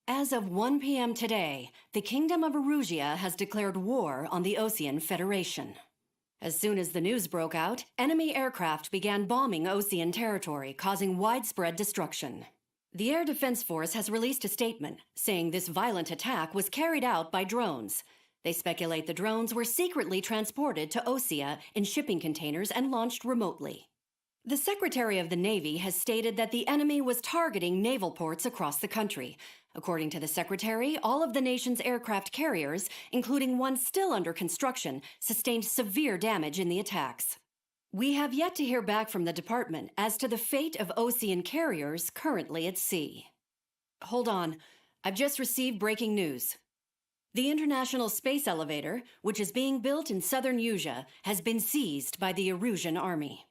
As of 1 p.m. today, the Kingdom of Erusia has declared war on the Osean Federation. As soon as the news broke out, enemy aircraft began bombing Osean territory, causing widespread destruction. The Air Defense Force has released a statement saying this violent attack was carried out by drones. They speculate the drones were secretly transported to Osea in shipping containers and launched remotely. The Secretary of the Navy has stated that the enemy was targeting naval ports across the country. According to the Secretary, all of the nation's aircraft carriers, including one still under construction, sustained severe damage in the attacks. We have yet to hear back from the department as to the fate of Osean carriers currently at sea. Hold on, I've just received breaking news. The International Space Elevator, which is being built in southern Erusia, has been seized by the Erusian army.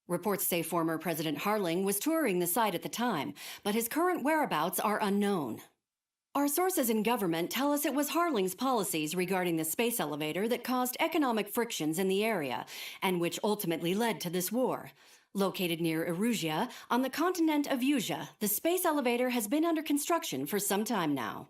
Reports say former President Harling was touring the site at the time, but his current whereabouts are unknown. Our sources in government tell us it was Harling's policies regarding the space elevator that caused economic frictions in the area, and which ultimately led to this war. Located near Erusia, on the continent of Erusia, the space elevator has been under construction for some time now.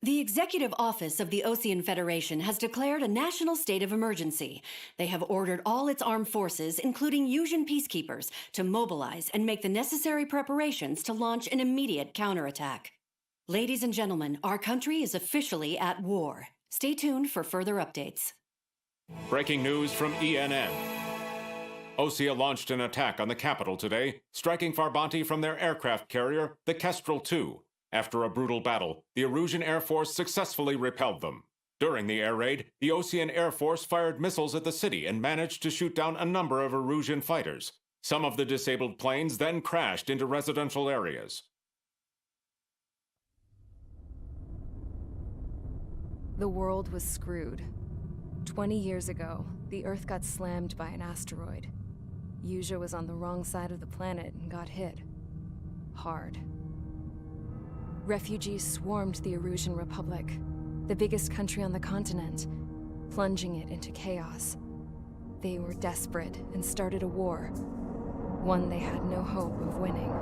The Executive Office of the Osean Federation has declared a national state of emergency. They have ordered all its armed forces, including Erusian peacekeepers, to mobilize and make the necessary preparations to launch an immediate counterattack. Ladies and gentlemen, our country is officially at war. Stay tuned for further updates. Breaking news from ENN. Osea launched an attack on the capital today, striking Farbanti from their aircraft carrier, the Kestrel II. After a brutal battle, the Erusian Air Force successfully repelled them. During the air raid, the Osean Air Force fired missiles at the city and managed to shoot down a number of Erusian fighters. Some of the disabled planes then crashed into residential areas. The world was screwed. 20 years ago, the Earth got slammed by an asteroid. Erusia was on the wrong side of the planet and got hit. Hard. Refugees swarmed the Erusian Republic, the biggest country on the continent, plunging it into chaos. They were desperate and started a war, one they had no hope of winning.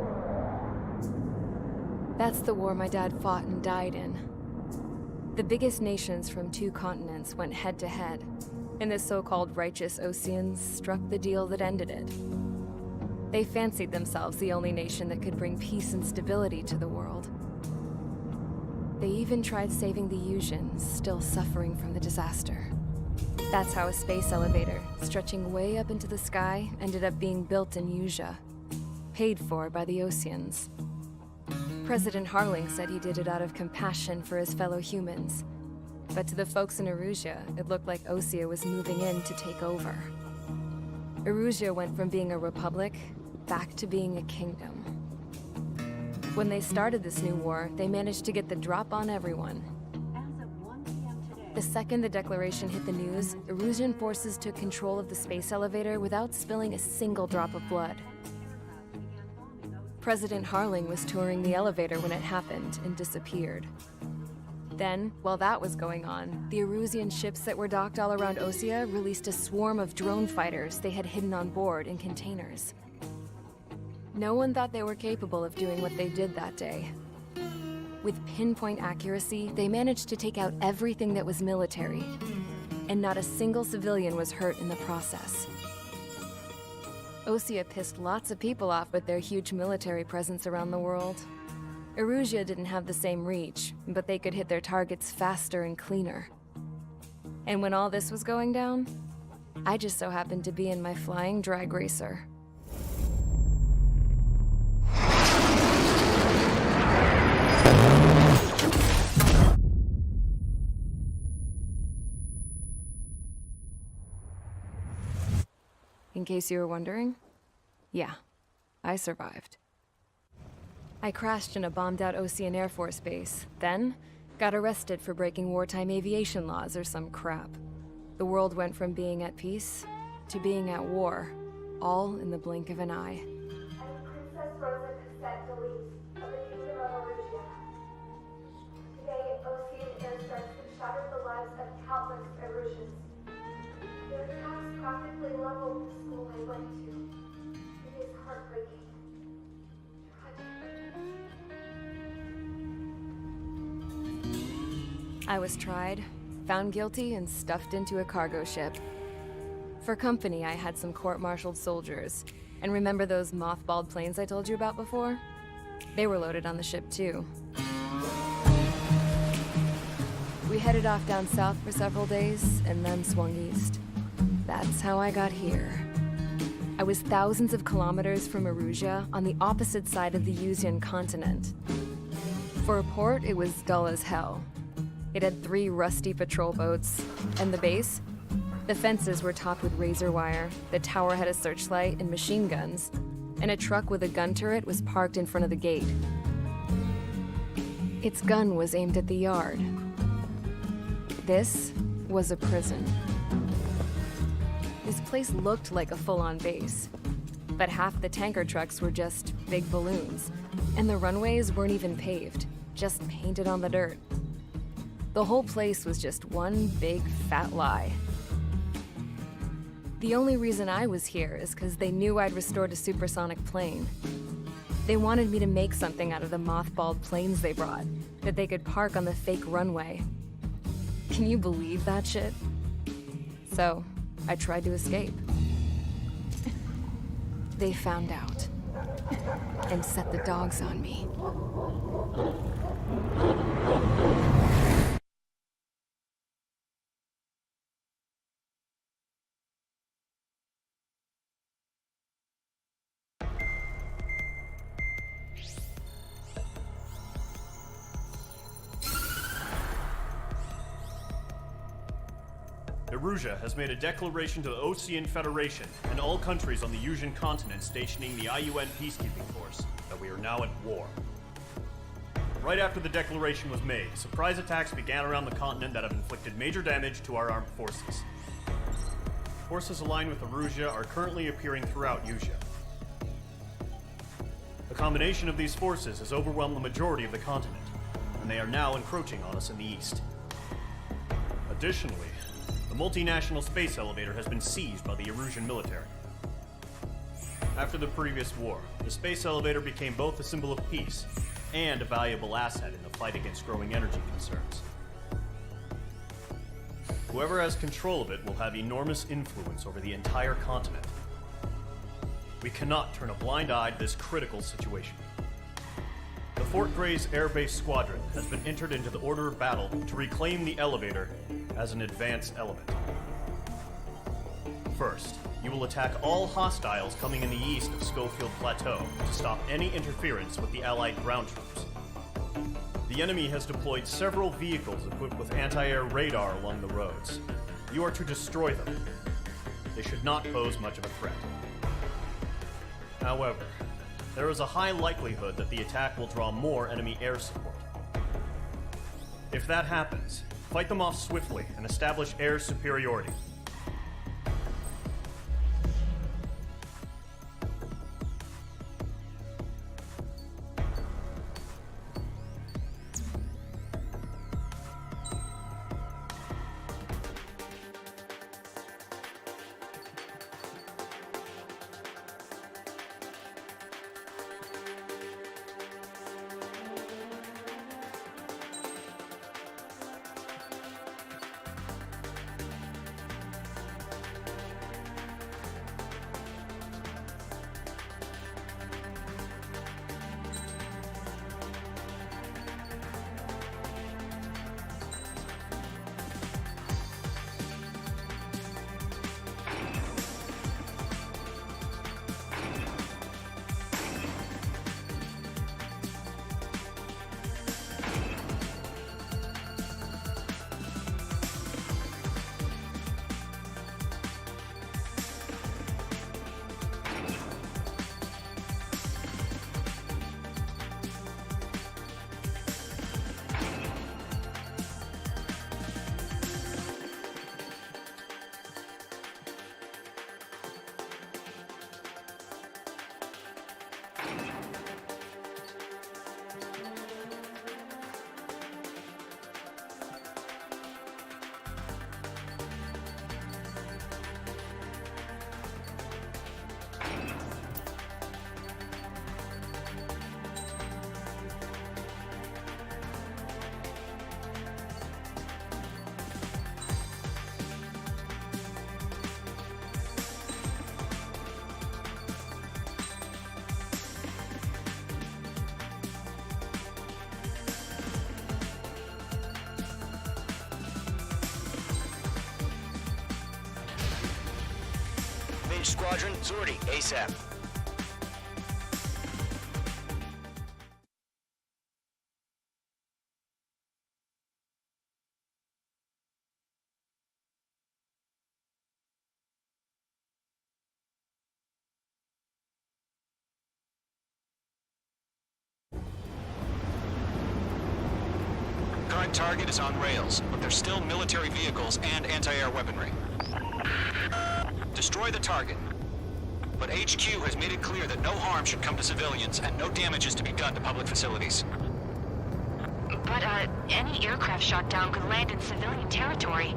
That's the war my dad fought and died in. The biggest nations from 2 continents went head-to-head, and the so-called righteous Oseans struck the deal that ended it. They fancied themselves the only nation that could bring peace and stability to the world. They even tried saving the Erusians, still suffering from the disaster. That's how a space elevator, stretching way up into the sky, ended up being built in Erusia, paid for by the Oseans. President Harling said he did it out of compassion for his fellow humans. But to the folks in Erusia, it looked like Osea was moving in to take over. Erusia went from being a republic back to being a kingdom. When they started this new war, they managed to get the drop on everyone. The second the declaration hit the news, Erusian forces took control of the space elevator without spilling a single drop of blood. President Harling was touring the elevator when it happened and disappeared. Then, while that was going on, the Erusian ships that were docked all around Osea released a swarm of drone fighters they had hidden on board in containers. No one thought they were capable of doing what they did that day. With pinpoint accuracy, they managed to take out everything that was military, and not a single civilian was hurt in the process. Osea pissed lots of people off with their huge military presence around the world. Erusia didn't have the same reach, but they could hit their targets faster and cleaner. And when all this was going down, I just so happened to be in my flying drag racer. In case you were wondering, yeah, I survived. I crashed in a bombed-out Osean Air Force base, then got arrested for breaking wartime aviation laws or some crap. The world went from being at peace to being at war, all in the blink of an eye. I'm Princess Rosa Cassette Delise of the Kingdom of Erusia. Today, Osean airstrikes have shattered the lives of countless Erusians. Their attacks practically leveled the school I went to. It is heartbreaking. Tragic. I was tried, found guilty, and stuffed into a cargo ship. For company, I had some court-martialed soldiers. And remember those mothballed planes I told you about before? They were loaded on the ship, too. We headed off down south for several days, and then swung east. That's how I got here. I was thousands of kilometers from Erusia, on the opposite side of the Yuzian continent. For a port, it was dull as hell. It had 3 rusty patrol boats, and the base? The fences were topped with razor wire, the tower had a searchlight and machine guns, and a truck with a gun turret was parked in front of the gate. Its gun was aimed at the yard. This was a prison. This place looked like a full-on base, but half the tanker trucks were just big balloons, and the runways weren't even paved, just painted on the dirt. The whole place was just one big fat lie. The only reason I was here is because they knew I'd restored a supersonic plane. They wanted me to make something out of the mothballed planes they brought, that they could park on the fake runway. Can you believe that shit? So, I tried to escape. They found out, and set the dogs on me. Erusia has made a declaration to the Ocean Federation and all countries on the Yuzian continent stationing the IUN peacekeeping force that we are now at war. Right after the declaration was made, surprise attacks began around the continent that have inflicted major damage to our armed forces. Forces aligned with Erusia are currently appearing throughout Yusia. The combination of these forces has overwhelmed the majority of the continent, and they are now encroaching on us in the east. Additionally, the multinational space elevator has been seized by the Erusian military. After the previous war, the space elevator became both a symbol of peace and a valuable asset in the fight against growing energy concerns. Whoever has control of it will have enormous influence over the entire continent. We cannot turn a blind eye to this critical situation. The Fort Gray's Air Base Squadron has been entered into the order of battle to reclaim the elevator as an advance element. First, you will attack all hostiles coming in the east of Schofield Plateau to stop any interference with the Allied ground troops. The enemy has deployed several vehicles equipped with anti-air radar along the roads. You are to destroy them. They should not pose much of a threat. However, there is a high likelihood that the attack will draw more enemy air support. If that happens, fight them off swiftly and establish air superiority. Engage squadron. Sortie, ASAP. Current target is on rails, but there's still military vehicles and anti-air weaponry. Destroy the target. But HQ has made it clear that no harm should come to civilians and no damage is to be done to public facilities. But, any aircraft shot down could land in civilian territory.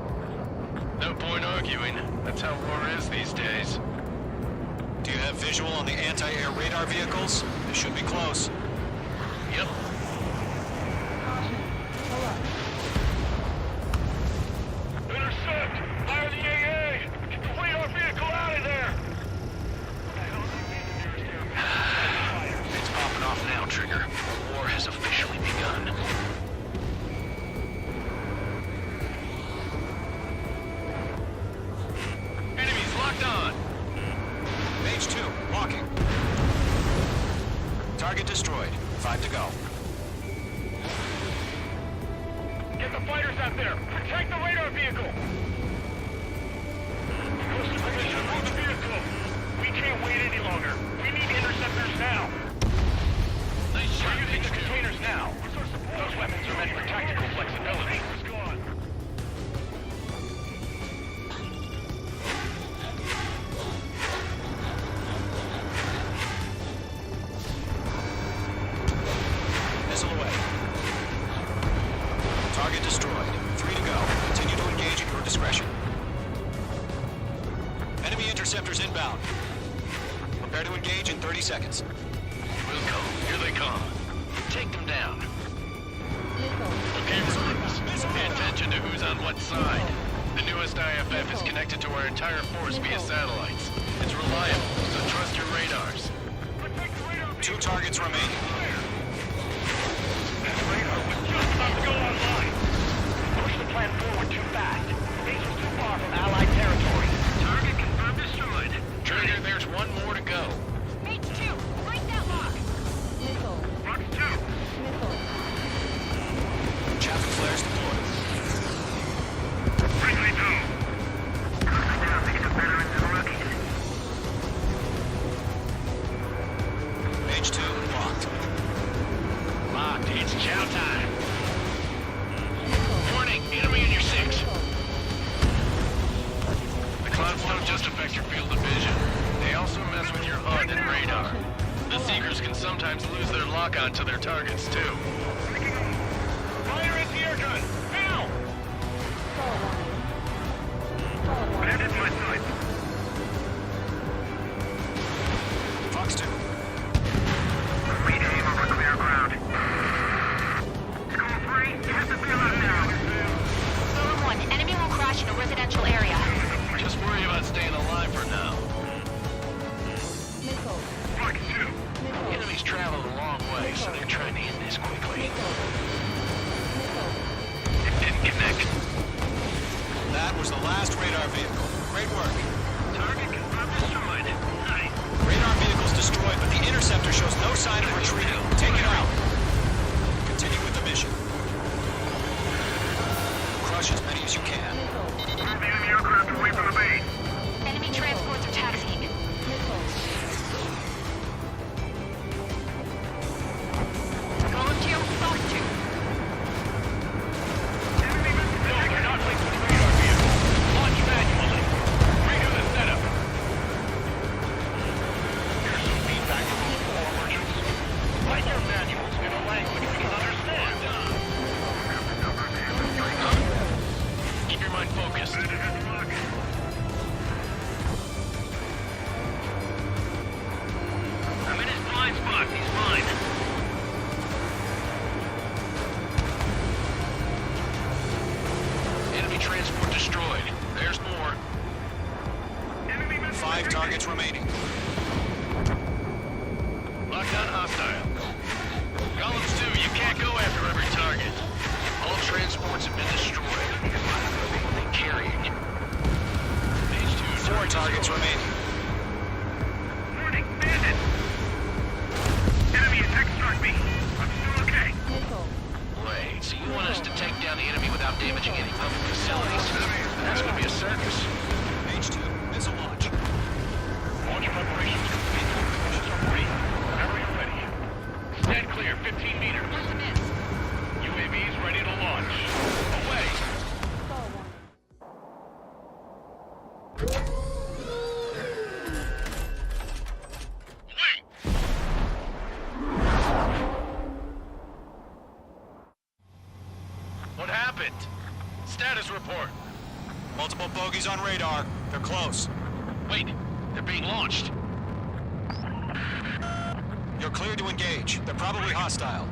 No point arguing. That's how war is these days. Do you have visual on the anti-air radar vehicles? They should be close. Yep. Intercept! Fire the AA! Get the radar vehicle out of there! It's popping off now, Trigger. The war has officially begun. Enemies locked on! Mage 2, locking. Target destroyed. 5 to go. Get the fighters out there! Protect the radar vehicle! Close to position for the vehicle! We can't wait any longer. We need interceptors now. Nice shot. We're using the containers now. Those weapons are meant for tactical flexibility. Missile away. Target destroyed. 3 to go. Continue to engage at your discretion. Enemy interceptors inbound. Prepare to engage in 30 seconds. Wilco, here they come. Take them down. Okay, recruits. Pay attention to who's on what side. The newest IFF is connected to our entire force via satellites. It's reliable, so trust your radars. 2 targets remaining. That radar was just about to go online. Push the plan forward too fast. These are too far from Allied territory. Target confirmed destroyed. Trigger, there's one more to go. Mage 2, break that lock! Rock 2. Chaffin flares deployed. Brinkley 2. Mage 2 locked. Locked, it's chow time. Warning, enemy in your 6. The clouds don't just affect your field of vision. They also mess with your HUD and radar. The Seekers can sometimes lose their lock-on to their targets, too. Fire anti-air gun! Now! Bandit my side. Fox 2. We aim over clear ground. School 3, you have to feel out now. Zone 1, enemy will crash in a residential area. Just worry about staying alive for now. Fox 2. Enemies traveled a long way, so they're trying to end this quickly. It didn't connect. That was the last radar vehicle. Great work. Target confirmed destroyed. Nice. Radar vehicle's destroyed, but the interceptor shows no sign of retreating. Take it out. Continue with the mission. Crush as many as you can. Move the enemy aircraft away from the base. Enemy transports are taxiing. Golem 2, Fox 2. Enemy missile detected. Not linked with radar vehicle. Launch manually. Redo the setup. Here's some feedback from the four merchants. Write your manuals in a language we can understand. Keep your mind focused. I'm in his blind spot. He's mine. Enemy transport destroyed. There's more. Enemy missile 5 detected. targets remaining. Lockdown hostile. Golems 2, you can't go after every target. All transports have been destroyed. They carrying. Mage 2, 4 targets remaining. down the enemy without damaging any public facilities. That's gonna be a circus. H2, missile launch. Launch preparations complete. Missions are free. Whenever you're ready. Stand clear, 15 meters. What's a miss? UAVs ready to launch. Away. What happened? Status report. Multiple bogies on radar. They're close. Wait, they're being launched. You're cleared to engage. They're probably hostile.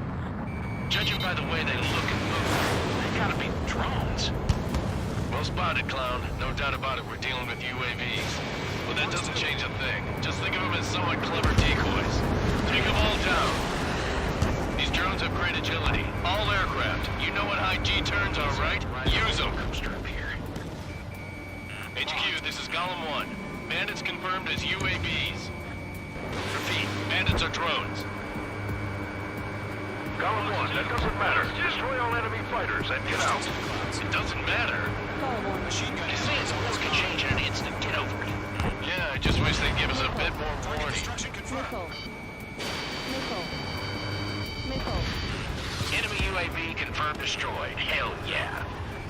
Judging by the way they look and move, they gotta be drones. Well spotted, clown. No doubt about it, we're dealing with UAVs. But that doesn't change a thing. Just think of them as somewhat clever decoys. Take them all down. These drones have great agility. All aircraft. You know what high G turns are, right? Use them. HQ, this is Golem 1. Bandits confirmed as UAVs. Repeat, bandits are drones. Golem 1, that doesn't matter. Destroy all enemy fighters and get out. It doesn't matter. Machine gun. Defense wars can change in an instant. Get over it. Yeah, I just wish they'd give us a bit more warning. Destruction confirmed. Enemy UAV confirmed destroyed. Hell yeah.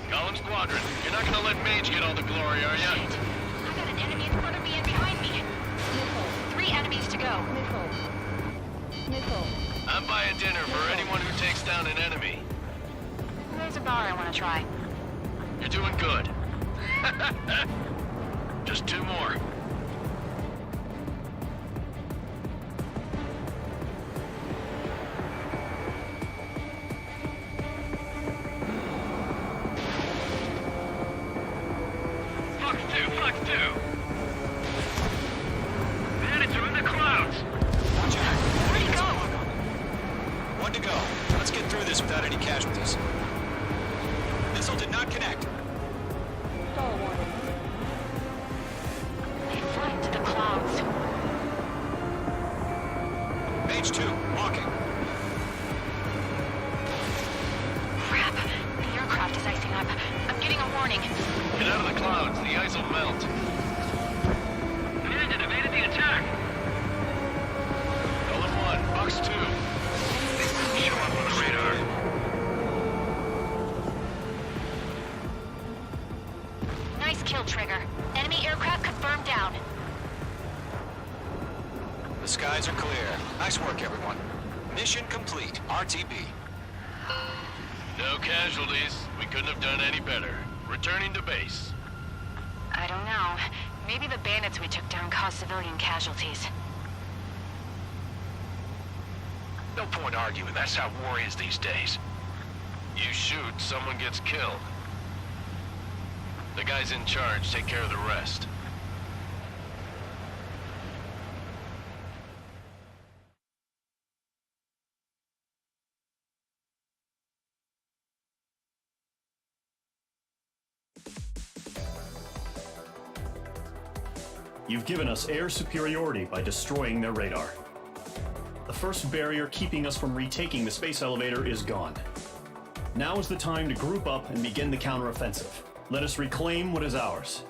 Golem Squadron, you're not gonna let Mage get all the glory, are ya? I got an enemy in front of me and behind me. 3 enemies to go. I'm buying dinner for anyone who takes down an enemy. There's a bar I want to try. You're doing good. Just 2 more. Fox 2. Bandits are in the clouds. Watch out. Where'd he go? 1 to go. Let's get through this without any casualties. Missile did not connect. They fly into the clouds. H2, walking. Crap. The aircraft is icing up. I'm getting a warning. Get out of the clouds, the ice will melt. Bandit evaded the attack. Golem 1, Box 2. Show up on the radar. Nice kill, Trigger. Enemy aircraft confirmed down. The skies are clear. Nice work, everyone. Mission complete. RTB. No casualties. We couldn't have done any better. Returning to base. I don't know. Maybe the bandits we took down caused civilian casualties. No point arguing. That's how war is these days. You shoot, someone gets killed. The guys in charge take care of the rest. You've given us air superiority by destroying their radar. The first barrier keeping us from retaking the space elevator is gone. Now is the time to group up and begin the counteroffensive. Let us reclaim what is ours.